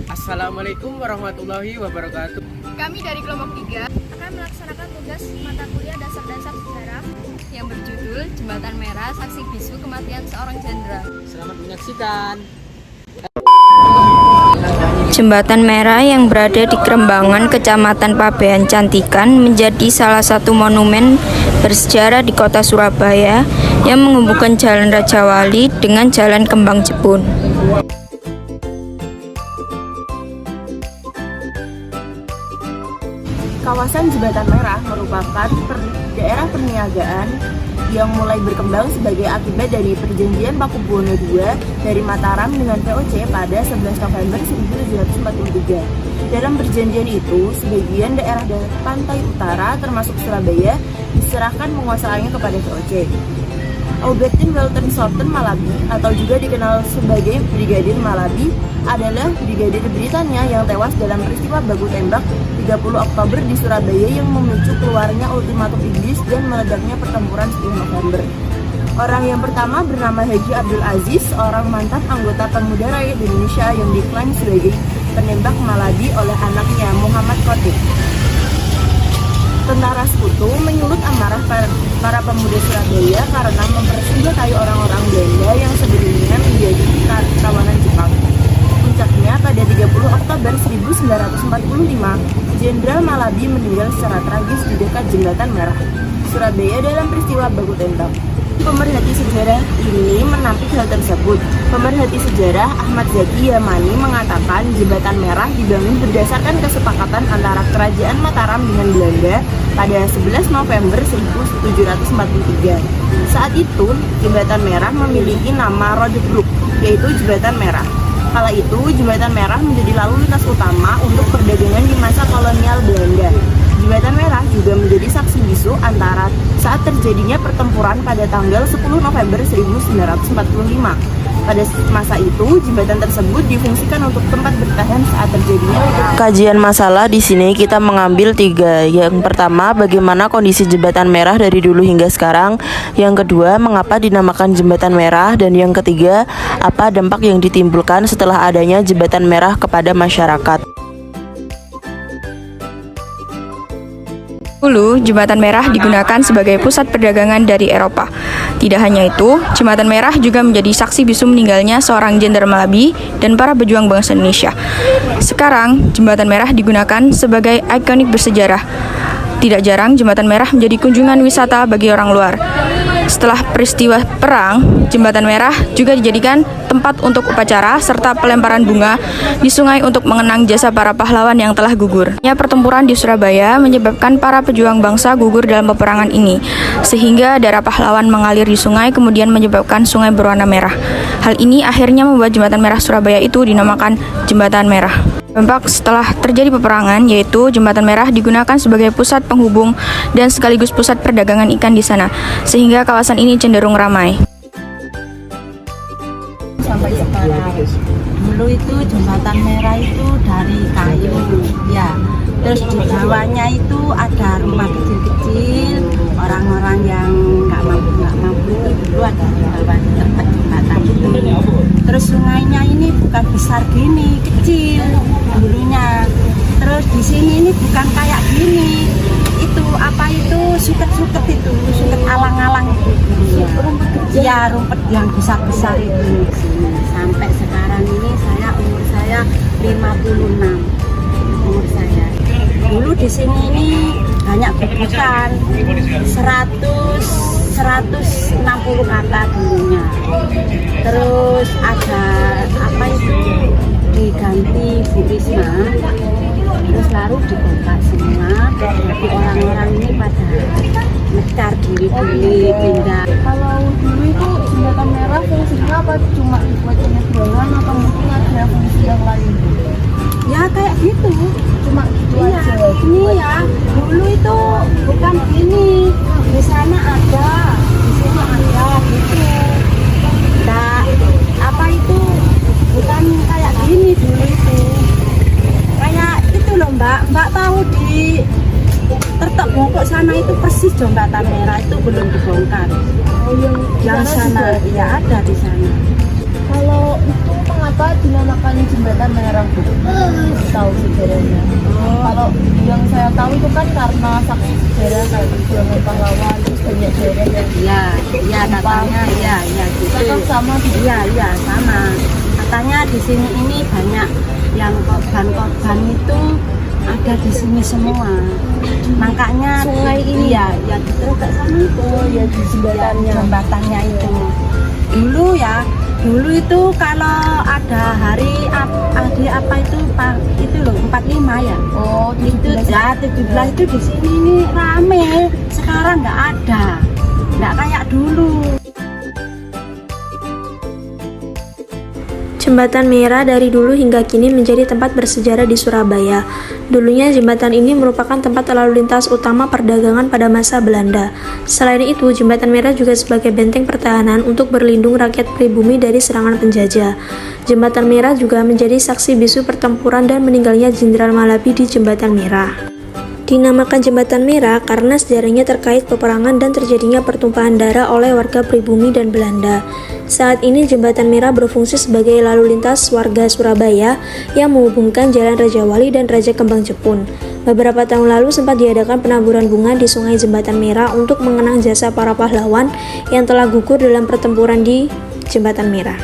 Assalamualaikum warahmatullahi wabarakatuh. Kami dari kelompok 3 akan melaksanakan tugas mata kuliah dasar-dasar sejarah yang berjudul Jembatan Merah Saksi Bisu Kematian Seorang Jenderal. Selamat menyaksikan. Jembatan Merah yang berada di Krembangan, Kecamatan Pabean Cantikan menjadi salah satu monumen bersejarah di kota Surabaya yang menghubungkan Jalan Raja Wali dengan Jalan Kembang Jepun. Kawasan Jembatan Merah merupakan daerah perniagaan yang mulai berkembang sebagai akibat dari perjanjian Pakubuwono II dari Mataram dengan VOC pada 11 November 1743. Dalam perjanjian itu, sebagian daerah pantai utara termasuk Surabaya diserahkan penguasaannya kepada VOC. Albertine Welton Shorten Malabi atau juga dikenal sebagai Brigadir Malabi adalah brigadir Britania yang tewas dalam peristiwa baku tembak 30 Oktober di Surabaya yang memicu keluarnya ultimatum Inggris dan meledaknya pertempuran 10 November. Orang yang pertama bernama Haji Abdul Aziz, seorang mantan anggota Pemuda Rakyat Indonesia yang diklaim sebagai penembak Malabi oleh anaknya Muhammad Khotib. Tentara sekutu menyulut amarah para pemuda Surabaya karena mempersenjatai orang-orang Belanda yang sebelumnya menjadi kawanan Jepang. Puncaknya pada 30 Oktober 1945, Jenderal Malabi meninggal secara tragis di dekat Jembatan Merah, Surabaya dalam peristiwa baku tembak. Pemerhati sejarah ini menampik hal tersebut. Pemerhati sejarah Ahmad Zaki Yamani mengatakan Jembatan Merah dibangun berdasarkan kesepakatan antara Kerajaan Mataram dengan Belanda pada 11 November 1743. Saat itu, Jembatan Merah memiliki nama Rodebrug, yaitu Jembatan Merah. Kala itu, Jembatan Merah menjadi lalu lintas utama untuk perdagangan di masa kolonial Belanda. Jembatan Merah juga menjadi saksi bisu antara saat terjadinya pertempuran pada tanggal 10 November 1945. Pada masa itu, jembatan tersebut difungsikan untuk tempat bertahan saat terjadinya perang. Kajian masalah di sini kita mengambil 3. Yang pertama, bagaimana kondisi Jembatan Merah dari dulu hingga sekarang. Yang kedua, mengapa dinamakan Jembatan Merah. Dan yang ketiga, apa dampak yang ditimbulkan setelah adanya Jembatan Merah kepada masyarakat. Dulu, Jembatan Merah digunakan sebagai pusat perdagangan dari Eropa. Tidak hanya itu, Jembatan Merah juga menjadi saksi bisu meninggalnya seorang Jenderal Malabi dan para pejuang bangsa Indonesia. Sekarang, Jembatan Merah digunakan sebagai ikonik bersejarah. Tidak jarang, Jembatan Merah menjadi kunjungan wisata bagi orang luar. Setelah peristiwa perang, Jembatan Merah juga dijadikan tempat untuk upacara serta pelemparan bunga di sungai untuk mengenang jasa para pahlawan yang telah gugur. Pertempuran di Surabaya menyebabkan para pejuang bangsa gugur dalam peperangan ini, sehingga darah pahlawan mengalir di sungai kemudian menyebabkan sungai berwarna merah. Hal ini akhirnya membuat Jembatan Merah Surabaya itu dinamakan Jembatan Merah. Dampak setelah terjadi peperangan yaitu Jembatan Merah digunakan sebagai pusat penghubung dan sekaligus pusat perdagangan ikan di sana, sehingga kawasan ini cenderung ramai. Sampai sekarang, dulu itu Jembatan Merah itu dari kayu, ya. Terus di bawahnya itu ada rumah kecil-kecil, orang-orang yang nggak mampu itu dulu ada di bawah tempat jembatan itu. Terus sungainya ini bukan besar gini, kecil dulunya. Terus di sini ini bukan kayak gini. Itu apa itu suket-suket itu, suket alang-alang itu. Ya, rumput yang besar-besar itu. Sampai sekarang ini umur saya 56. Umur saya. Dulu di sini ini banyak bebutan 160 kakak dulunya. Terus ada apa itu diganti Bu Risma, terus lalu dibongkar semua. Jadi orang-orang ini pada mecar diri-diri pindah. Kalau dulu itu Jembatan Merah fungsinya apa? Cuma buat penyeberangan atau mungkin ada fungsi yang lain? Ya kayak gitu. Cuma gitu Iya, aja. ini ya dulu itu bukan gini. Di sana ada, di sini ada gitu. Nah, apa itu bukan kayak gini dulu itu. Kayak itu loh Mbak tahu di Tertek Bongkok sana itu persis Jembatan Merah itu belum dibongkar. Oh, Yang sana ya ada di sana. Kalau itu mengapa dinamakan merupakan jembatan merah, Bu. Tahu sejarahnya. Kalau yang saya tahu itu kan karena saksi sejarah kayak perjuangan pahlawan, terus banyak daerah yang Iya, iya katanya, iya gitu. kan sama di Iya sama. Katanya di sini ini banyak yang korban-korban itu ada di sini semua. Makanya Sungai ini? iya gitu ke sana itu. ya di jembatannya. Jembatannya itu. Dulu itu kalau ada hari apa itu loh 45 ya. Oh, Itu ya 17 itu di sini ini rame. Sekarang nggak ada. Nggak kayak dulu. Jembatan Merah dari dulu hingga kini menjadi tempat bersejarah di Surabaya. Dulunya jembatan ini merupakan tempat lalu lintas utama perdagangan pada masa Belanda. Selain itu, Jembatan Merah juga sebagai benteng pertahanan untuk berlindung rakyat pribumi dari serangan penjajah. Jembatan Merah juga menjadi saksi bisu pertempuran dan meninggalnya Jenderal Malabi di Jembatan Merah. Dinamakan Jembatan Merah karena sejarahnya terkait peperangan dan terjadinya pertumpahan darah oleh warga pribumi dan Belanda. Saat ini Jembatan Merah berfungsi sebagai lalu lintas warga Surabaya yang menghubungkan Jalan Raja Wali dan Raja Kembang Jepun. Beberapa tahun lalu sempat diadakan penaburan bunga di Sungai Jembatan Merah untuk mengenang jasa para pahlawan yang telah gugur dalam pertempuran di Jembatan Merah.